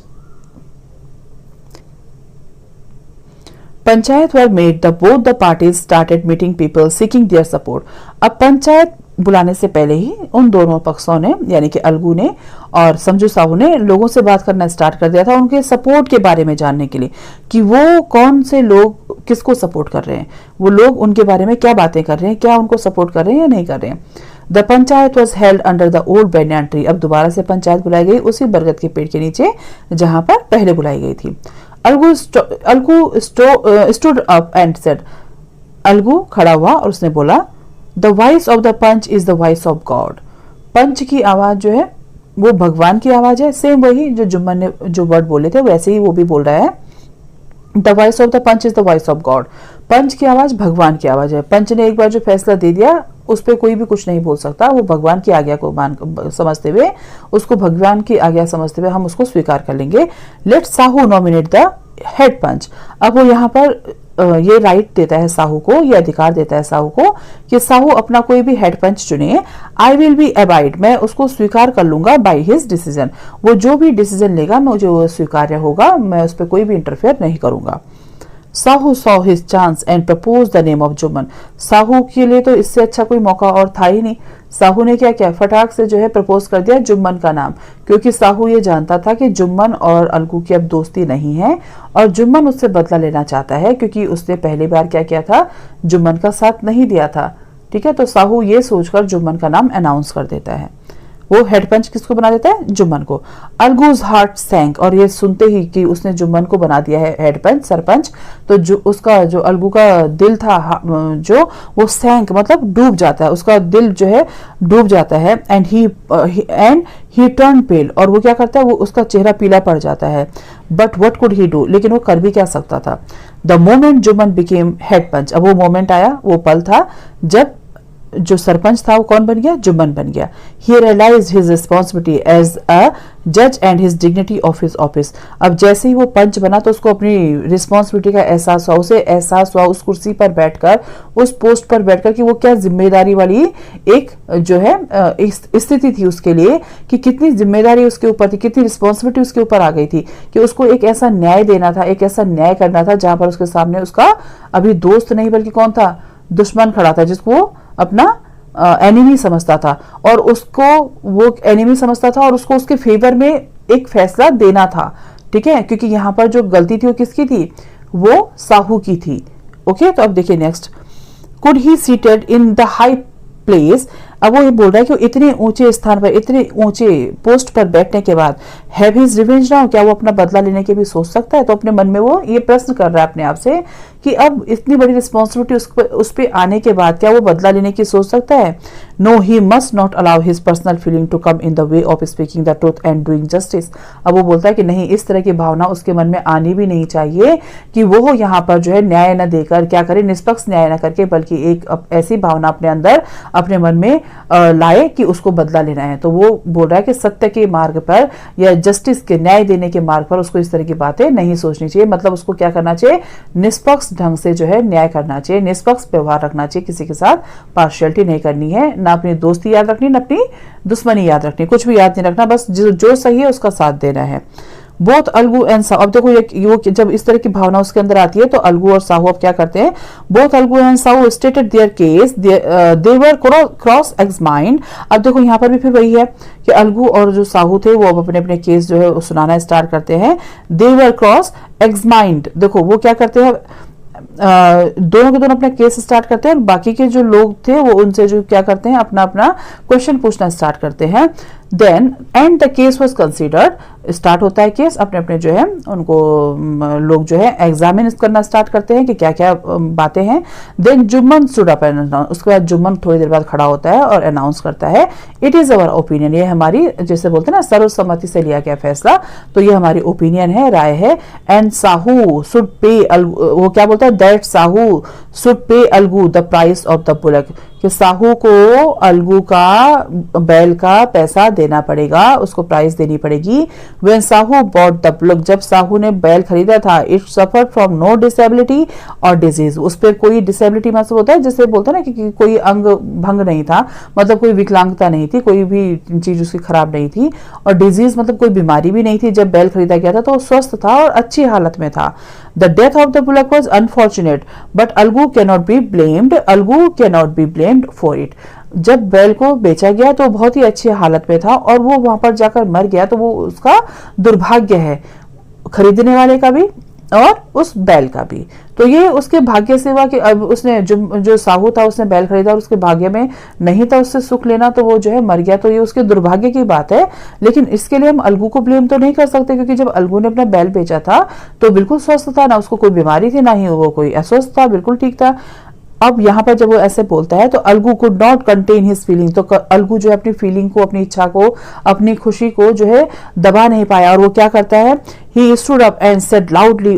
Panchayat were made the both the parties started meeting people seeking their support. अब पंचायत बुलाने से पहले ही उन दोनों पक्षों ने, यानी कि अलगू ने और समझू साहू ने, लोगों से बात करना स्टार्ट कर दिया था उनके सपोर्ट के बारे में जानने के लिए कि वो कौन से लोग किसको सपोर्ट कर रहे हैं, वो लोग उनके बारे में क्या बातें कर रहे हैं, क्या उनको सपोर्ट कर रहे हैं या नहीं कर रहे हैं। The panchayat was held under the old banyan tree, अब दोबारा से पंचायत बुलाई गई उसी बरगद के पेड़ के नीचे जहां पर पहले बुलाई गई थी। Algu stood up and said, Algu खड़ा हुआ और उसने बोला, the voice of the panch is the voice of God. Panch की आवाज जो है वो भगवान की आवाज है, सेम वही जो जुम्मन ने जो वर्ड बोले थे वैसे ही वो भी बोल रहा है। The voice of the panch is the voice of God, panch की आवाज भगवान की आवाज है। पंच ने एक बार जो फैसला दे दिया उस पर कोई भी कुछ नहीं बोल सकता, वो भगवान की आज्ञा को समझते हुए, उसको भगवान की आज्ञा समझते हुए हम उसको स्वीकार कर लेंगे। Let Sahu nominate the head panch. अब वो यहाँ पर ये राइट देता है साहू को, ये अधिकार देता है साहू को कि साहू अपना कोई भी हेड पंच चुने। आई विल बी अबाइड, मैं उसको स्वीकार कर लूंगा बाय हिज डिसीजन, वो जो भी डिसीजन लेगा मुझे वो स्वीकार्य होगा, मैं उस पर कोई भी इंटरफेयर नहीं करूंगा। Sahu saw his chance and propose the name of Jumman. Sahu के लिए तो इससे अच्छा कोई मौका और था ही नहीं। साहू ने क्या किया, फटाक से जो है प्रपोज कर दिया जुम्मन का नाम, क्योंकि साहू ये जानता था कि जुम्मन और अलगू की अब दोस्ती नहीं है और जुम्मन उससे बदला लेना चाहता है, क्योंकि उसने पहली बार क्या किया था, जुम्मन का साथ नहीं दिया था। ठीक है, तो साहू ये सोचकर जुम्मन का नाम अनाउंस कर देता है। वो हेड पंच किसको बना देता है, जुम्मन को। अलगूज हार्ट सैंक, और ये सुनते ही कि उसने जुम्मन को बना दिया है हेड पंच, सरपंच, तो जो उसका जो अलगू का दिल था जो वो सैंक मतलब डूब जाता है, उसका दिल जो है डूब जाता है। एंड ही टर्न पेल, और वो क्या करता है, वो उसका चेहरा पीला पड़ जाता है। But what could he do, लेकिन वो कर भी क्या सकता था। The moment Jumman became head panch, अब वो मोमेंट आया, वो पल था जब जो सरपंच था वो कौन बन गया, जुम्मन बन गया। He realise his responsibility as a जज and his dignity of his office, अब जैसे ही वो पंच बना तो उसको अपनी रिस्पॉन्सिबिलिटी का एहसास हुआ, उसे एहसास हुआ उस कुर्सी पर बैठकर, उस पोस्ट पर बैठकर कि वो क्या जिम्मेदारी वाली एक जो है स्थिति थी उसके लिए, कि कितनी जिम्मेदारी उसके ऊपर थी, कितनी रिस्पॉन्सिबिलिटी उसके ऊपर आ गई थी कि उसको एक ऐसा न्याय देना था, एक ऐसा न्याय करना था जहां पर उसके सामने उसका अभी दोस्त नहीं बल्कि कौन था, दुश्मन खड़ा था, जिसको वो अपना एनिमी समझता था, और उसको वो एनिमी समझता था और उसको उसके फेवर में एक फैसला देना था। ठीक है, क्योंकि यहां पर जो गलती थी वो किसकी थी, वो साहू की थी। ओके, तो अब देखिए next, could he seated in the high place, अब वो ये बोल रहा है कि वो इतने ऊंचे स्थान पर, इतने ऊंचे पोस्ट पर बैठने के बाद हैव हिज रिवेंज नाउ, क्या वो अपना बदला लेने की भी सोच सकता है। तो अपने मन में वो ये प्रश्न कर रहा है अपने आप से कि अब इतनी बड़ी रिस्पॉन्सिबिलिटी उस पे आने के बाद क्या वो बदला लेने की सोच सकता है। No, he must not allow his personal feeling to come in the way of speaking the truth and doing justice, अब वो बोलता है कि नहीं, इस तरह की भावना उसके मन में आनी भी नहीं चाहिए कि वो यहाँ पर जो है न्याय न देकर क्या करे, निष्पक्ष न्याय न करके, बल्कि एक ऐसी भावना अपने अंदर अपने मन में लाए कि उसको बदला लेना है। तो वो बोल रहा है कि सत्य के मार्ग पर या जस्टिस के न्याय देने के मार्ग पर उसको इस तरह की बातें नहीं सोचनी चाहिए, मतलब उसको क्या करना चाहिए, निष्पक्ष ढंग से जो है न्याय करना चाहिए, निष्पक्ष व्यवहार रखना चाहिए, किसी के साथ पार्शियलिटी नहीं करनी है, ना अपनी दोस्ती याद रखनी, ना अपनी दुश्मनी याद रखनी, कुछ भी याद नहीं रखना, बस जो सही है उसका साथ देना है। बोथ अलगू एंड साहू, अब देखो ये जब इस तरह की भावना उसके अंदर आती है तो अलगू और साहू अब क्या करते हैं, both Algu and Sahu stated there case, they were cross examined, अब देखो यहाँ पर भी फिर वही है कि अलगू और जो साहू थे वो अब अपने अपने केस जो है सुनाना स्टार्ट करते हैं। दे वर क्रॉस एग्जामाइंड, देखो वो क्या करते हैं, दोनों के दोनों अपना केस स्टार्ट करते हैं और बाकी के जो लोग थे वो उनसे जो क्या करते हैं, अपना अपना क्वेश्चन पूछना स्टार्ट करते हैं। Then and the case was considered, start होता है केस, अपने अपने जो है उनको लोग जो है एग्जामिन करना स्टार्ट करते हैं कि क्या क्या बातें हैं। Then Jumman stood up and announce, उसके बाद जुम्मन थोड़ी देर बाद खड़ा होता है और अनाउंस करता है, इट इज अवर ओपिनियन, ये हमारी जैसे बोलते हैं ना सर्वसम्मति से लिया गया फैसला, तो ये हमारी ओपिनियन है, राय है। एंड साहू शुड पे, वो क्या बोलता है, that Sahu should pay Algu the price of the bullock, कि साहू को अलगू का बैल का पैसा देना पड़ेगा, उसको प्राइस देनी पड़ेगी। When Sahu bought the bullock, जब साहू ने बैल खरीदा था, it suffer from no disability और डिजीज, उस पर कोई डिसेबिलिटी मतलब होता है जैसे बोलते हैं ना कि कोई अंग भंग नहीं था, मतलब कोई विकलांगता नहीं थी, कोई भी चीज उसकी खराब नहीं थी, और डिजीज मतलब कोई बीमारी भी नहीं थी। जब बैल खरीदा गया था तो वो स्वस्थ था और अच्छी हालत में था। The death of the bullock was unfortunate but Algu cannot be blamed, Algu cannot be blamed for it, जब बैल को बेचा गया तो बहुत ही अच्छी हालत में था और वो वहां पर जाकर मर गया तो वो उसका दुर्भाग्य है, खरीदने वाले का भी और उस बैल का भी। तो ये उसके भाग्य से हुआ कि अब उसने जो साहू था उसने बैल खरीदा और उसके भाग्य में नहीं था उससे सुख लेना, तो वो जो है मर गया, तो ये उसके दुर्भाग्य की बात है। लेकिन इसके लिए हम अलगू को ब्लेम तो नहीं कर सकते, क्योंकि जब अलगू ने अपना बैल बेचा था तो बिल्कुल स्वस्थ था, ना उसको कोई बीमारी थी, ना ही वो कोई अस्वस्थ था, बिल्कुल ठीक था। अब यहाँ पर जब वो ऐसे बोलता है तो Algu could not contain his feeling, तो अलगू जो है अपनी फीलिंग को, अपनी इच्छा को, अपनी खुशी को जो है दबा नहीं पाया, और वो क्या करता है, he stood up and said loudly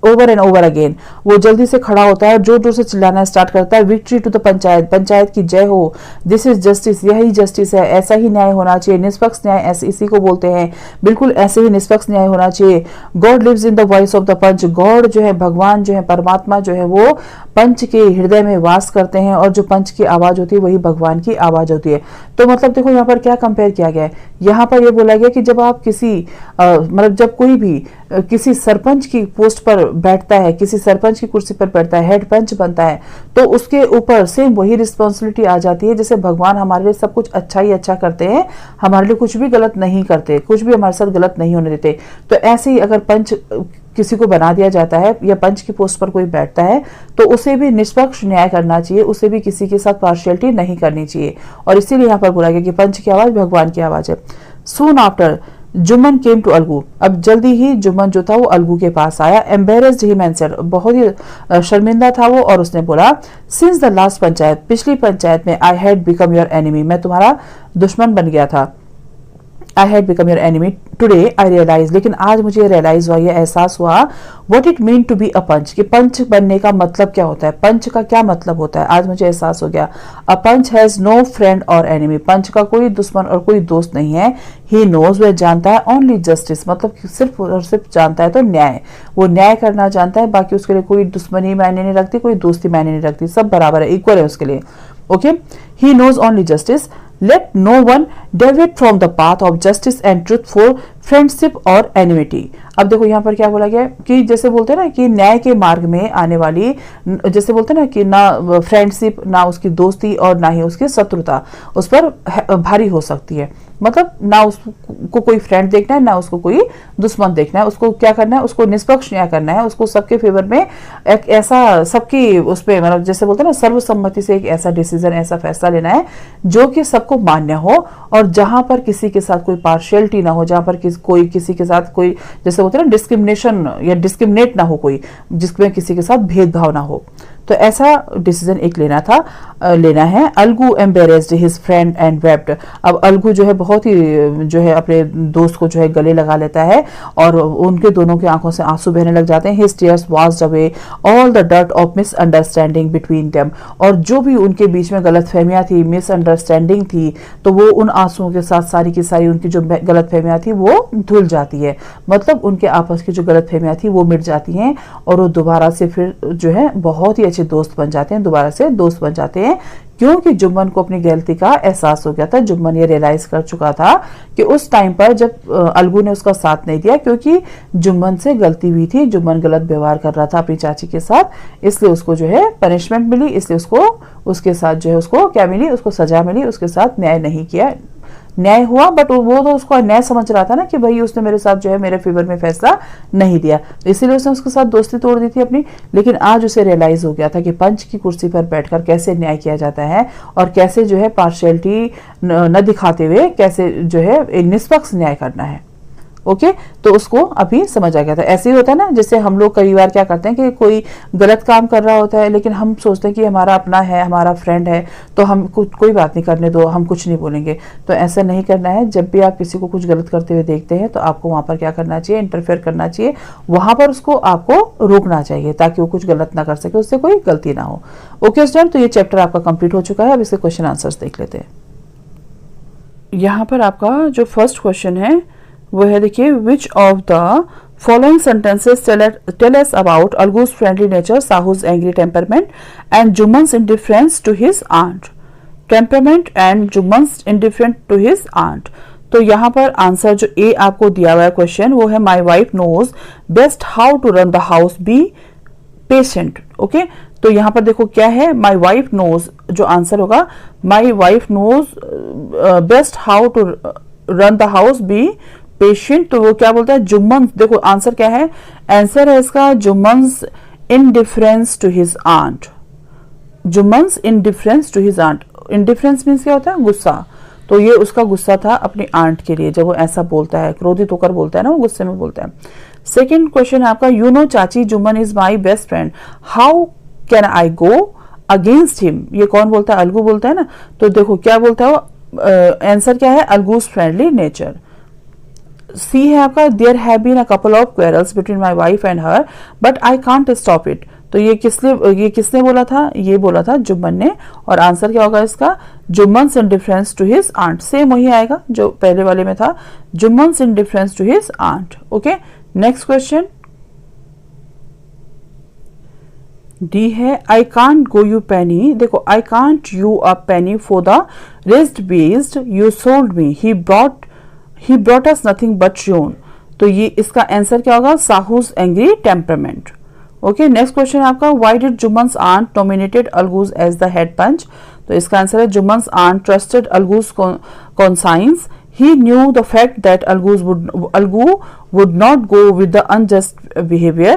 over and over again, वो जल्दी से खड़ा होता है और जोर जोर से चिल्लाना स्टार्ट करता है, victory to the panchayat, panchayat की जय हो, दिस इज जस्टिस, यही जस्टिस है, ऐसा ही न्याय होना चाहिए, निष्पक्ष न्याय ऐसे इसी को बोलते हैं, बिल्कुल ऐसे ही निष्पक्ष न्याय होना चाहिए। God lives in the voice of the panch, God जो है, भगवान जो है, परमात्मा जो है वो पंच के हृदय में वास करते हैं, और जो पंच की आवाज होती है वही भगवान की आवाज होती है। तो मतलब देखो यहाँ पर क्या कंपेयर किया गया है, यहाँ पर ये बोला गया कि जब आप किसी मतलब जब कोई भी किसी सरपंच की पोस्ट पर बैठता है, किसी सरपंच की कुर्सी पर बैठता है, हेड पंच बनता है, तो उसके ऊपर सेम वही रिस्पॉन्सिबिलिटी आ जाती है, जैसे भगवान हमारे लिए सब कुछ अच्छा ही अच्छा करते हैं, हमारे लिए कुछ भी गलत नहीं करते, कुछ भी हमारे साथ गलत नहीं होने देते। तो ऐसे ही अगर पंच किसी को बना दिया जाता है या पंच की पोस्ट पर कोई बैठता है तो उसे भी निष्पक्ष न्याय करना चाहिए, उसे भी किसी के साथ पार्शियलिटी नहीं करनी चाहिए। और इसीलिए यहाँ पर बोला गया कि पंच की आवाज भगवान की आवाज है। Soon after Jumman came to Algu, अब जल्दी ही जुम्मन जो था वो अलगू के पास आया। एम्बेरेस्ड ही मैन सेड, बहुत ही शर्मिंदा था वो, और उसने बोला सिंस द लास्ट पंचायत, पिछली पंचायत में I had become your enemy, मैं तुम्हारा दुश्मन बन गया था। I had become your enemy today I realise, लेकिन आज मुझे रियलाइज हुआ, ये एहसास हुआ what it mean to be a panch, कि पंच बनने का मतलब क्या होता है, पंच का क्या मतलब होता है। आज मुझे एहसास हो गया। अ पंच हैज नो फ्रेंड और एनिमी, पंच का कोई दुश्मन और कोई दोस्त नहीं है। ही नोज, वह जानता है, ओनली जस्टिस, मतलब सिर्फ और सिर्फ जानता है तो न्याय, वो न्याय करना जानता है, बाकी उसके लिए कोई दुश्मनी मायने नहीं रखती, कोई दोस्ती मायने नहीं रखती, सब बराबर है, इक्वल है उसके लिए। Okay, he knows only justice, let no one deviate from the path of justice and truth for friendship or enmity। अब देखो यहाँ पर क्या बोला गया कि जैसे बोलते हैं ना कि न्याय के मार्ग में आने वाली, जैसे बोलते हैं ना कि ना फ्रेंडशिप, ना उसकी दोस्ती और ना ही उसकी शत्रुता उस पर भारी हो सकती है। मतलब ना उसको कोई फ्रेंड देखना है, ना उसको कोई दुश्मन देखना है, उसको क्या करना है, उसको निष्पक्ष न्याय करना है, उसको सबके फेवर में एक ऐसा, सबकी उस पर मतलब जैसे बोलते हैं ना सर्वसम्मति से एक ऐसा डिसीजन, ऐसा फैसला लेना है जो कि सबको मान्य हो, और जहां पर किसी के साथ कोई पार्शियलिटी ना हो, जहां पर कोई किसी के साथ कोई जैसे होता है ना डिस्क्रिमिनेशन या डिस्क्रिमिनेट ना हो, कोई जिसमें किसी के साथ भेदभाव ना हो। तो ऐसा डिसीजन एक लेना है। Algu embarrassed his friend and wept, अब अलगू जो है बहुत ही जो है अपने दोस्त को जो है गले लगा लेता है और उनके दोनों की आंखों से आंसू बहने लग जाते हैं। His tears washed away all the dirt of misunderstanding between them, और जो भी उनके बीच में गलतफहमियां थी, मिसअंडरस्टैंडिंग थी, तो वो उन आंसुओं के साथ सारी की सारी उनकी जो गलतफहमियां थी वो धुल जाती है। मतलब उनके आपस की जो गलतफहमियां थी वो मिट जाती हैं और वो दोबारा से फिर जो है बहुत ही अच्छे दोस्त बन जाते हैं, दोबारा से दोस्त बन जाते हैं। क्योंकि जुम्मन को अपनी गलती का एहसास हो गया था। जुम्मन ये रियलाइज कर चुका था कि उस टाइम पर जब अलगू ने उसका साथ नहीं दिया, क्योंकि जुम्मन से गलती हुई थी, जुम्मन गलत व्यवहार कर रहा था अपनी चाची के साथ, इसलिए उसको जो है पनिशमेंट मिली, इसलिए उसको उसके साथ जो है उसको क्या मिली, उसको सजा मिली, उसके साथ न्याय नहीं किया, न्याय हुआ, बट वो तो उसको अन्याय समझ रहा था ना कि भाई उसने मेरे साथ जो है मेरे फेवर में फैसला नहीं दिया, तो इसीलिए उसने उसके साथ दोस्ती तोड़ दी थी अपनी। लेकिन आज उसे रियलाइज हो गया था कि पंच की कुर्सी पर बैठकर कैसे न्याय किया जाता है और कैसे जो है पार्शियलिटी न दिखाते हुए कैसे जो है निष्पक्ष न्याय करना है। ओके, तो उसको अभी समझ आ गया था। ऐसे ही होता है ना, जैसे हम लोग कई बार क्या करते हैं कि कोई गलत काम कर रहा होता है, लेकिन हम सोचते हैं कि हमारा अपना है, हमारा फ्रेंड है, तो हम कोई बात नहीं करने दो, हम कुछ नहीं बोलेंगे। तो ऐसा नहीं करना है। जब भी आप किसी को कुछ गलत करते हुए देखते हैं तो आपको वहां पर क्या करना चाहिए, इंटरफेयर करना चाहिए, वहां पर उसको आपको रोकना चाहिए ताकि वो कुछ गलत ना कर सके, उससे कोई गलती ना हो। ओके स्टूडेंट, तो ये चैप्टर आपका कंप्लीट हो चुका है। अब इसके क्वेश्चन आंसर्स देख लेते हैं। यहाँ पर आपका जो फर्स्ट क्वेश्चन है वो है, देखिए, which of the following sentences tell us about Algu's friendly nature, Sahu's angry temperament and Jumman's indifference to his aunt. Temperament and Jumman's indifferent to his aunt. तो यहाँ पर आंसर जो ए आपको दिया हुआ है क्वेश्चन वो है, my wife knows best how to run the house, be patient. Okay, तो यहाँ पर देखो क्या है, माई वाइफ नोज, जो आंसर होगा my wife knows best how to run the house, be patient. तो वो क्या बोलता है, जुम्मन, देखो आंसर क्या है, आंसर है इसका Jumman's indifference to his aunt. Jumman's indifference to his aunt, indifference means क्या होता है, गुस्सा। तो ये उसका गुस्सा था अपनी आंट के लिए, जब वो ऐसा बोलता है, क्रोधित होकर बोलता है ना, वो गुस्से में बोलता है। सेकेंड क्वेश्चन है आपका, यू नो चाची Jumman is my best friend, how can I go against him. ये कौन बोलता है, अलगू बोलता है ना। तो देखो क्या बोलता है वो, आंसर क्या है, अलगूज फ्रेंडली नेचर। सी है आपका, there have been a couple of quarrels between my wife and her but I can't stop it. तो ये किसने बोला था, ये बोला था जुम्मन ने। और आंसर क्या होगा इसका, Jumman's indifference to his aunt. Same वही आएगा जो पहले वाले में था, Jumman's indifference to his aunt. Okay, next question D है, I can't go you penny. देखो, I can't you a penny for the rest based you sold me, he brought us nothing but ruin. तो ये इसका answer क्या होगा, Sahu's angry temperament. Okay, next question है आपका, why did Jumman's aunt nominated अलगूज as the head panch. तो इसका answer है, Jumman's aunt trusted Algu's conscience. He knew the fact that Algu would not go with the unjust behavior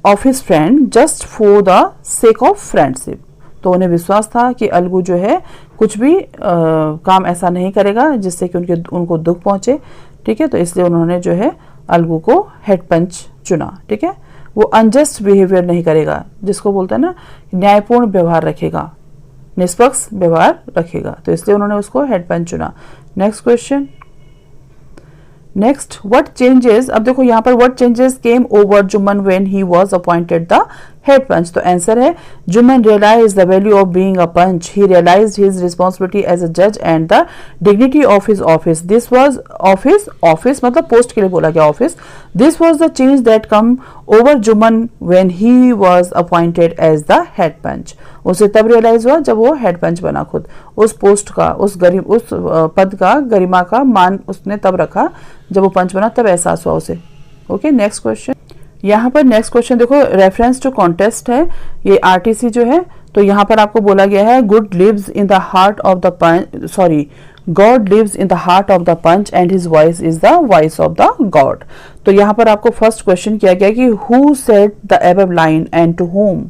of his friend just for the sake of friendship. तो उन्हें विश्वास था कि अलगू जो है कुछ भी काम ऐसा नहीं करेगा जिससे कि उनको दुख पहुंचे, ठीक है। तो इसलिए उन्होंने जो है अलगू को हेड पंच चुना, ठीक है। वो अनजस्ट बिहेवियर नहीं करेगा, जिसको बोलते हैं ना न्यायपूर्ण व्यवहार रखेगा, निष्पक्ष व्यवहार रखेगा, तो इसलिए उन्होंने उसको हेड पंच चुना। Next question, next what changes, अब देखो यहाँ पर what changes came over Jumman when he was appointed the head panch. तो आंसर है Jumman realise the value of being a panch, he realised his responsibility as a जज and the dignity of his office. This was office, office मतलब post के लिए बोला गया office. This was the change that come over Jumman when he was appointed as the head panch. उसे तब realise हुआ जब वो हेड पंच बना, खुद उस पोस्ट का, उस पद का, गरिमा का मान उसने तब रखा जब वो पंच बना, तब एहसास हुआ उसे। Okay, next question. यहाँ पर नेक्स्ट क्वेश्चन देखो, रेफरेंस टू कॉन्टेस्ट है, ये आरटीसी जो है। तो यहाँ पर आपको बोला गया है good lives in the heart of the panch, sorry God lives in the heart of the panch and his voice is the voice of the God. तो यहाँ पर आपको फर्स्ट क्वेश्चन किया गया कि who said the above line and to whom,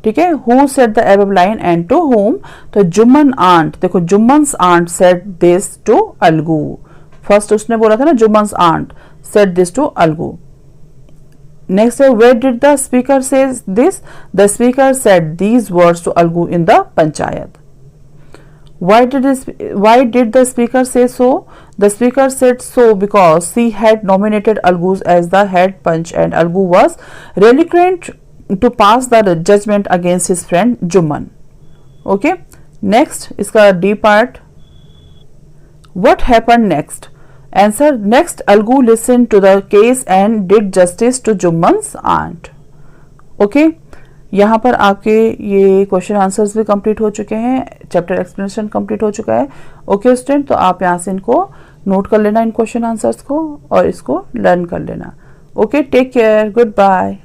ठीक है। Who said the above line and to whom, तो जुम्मन आंट, देखो Jumman's aunt said this to Algu. First उसने बोला था ना Jumman's aunt said this to Algu. Next है where did the speaker says this? The speaker said these words to Algu in the panchayat. Why did the speaker say so? The speaker said so because she had nominated Algu as the head punch and Algu was reluctant to pass the judgment against his friend Jumman. Okay. Next इसका D part. What happened next? Answer, next Algu listened to the case and did justice to Jumman's aunt. Okay, यहाँ पर आपके ये question answers भी complete हो चुके हैं, chapter explanation complete हो चुका है। ओके स्टूडेंट, तो आप यहाँ से इनको नोट कर लेना, इन क्वेश्चन आंसर्स को, और इसको लर्न कर लेना। Okay, take care, good bye.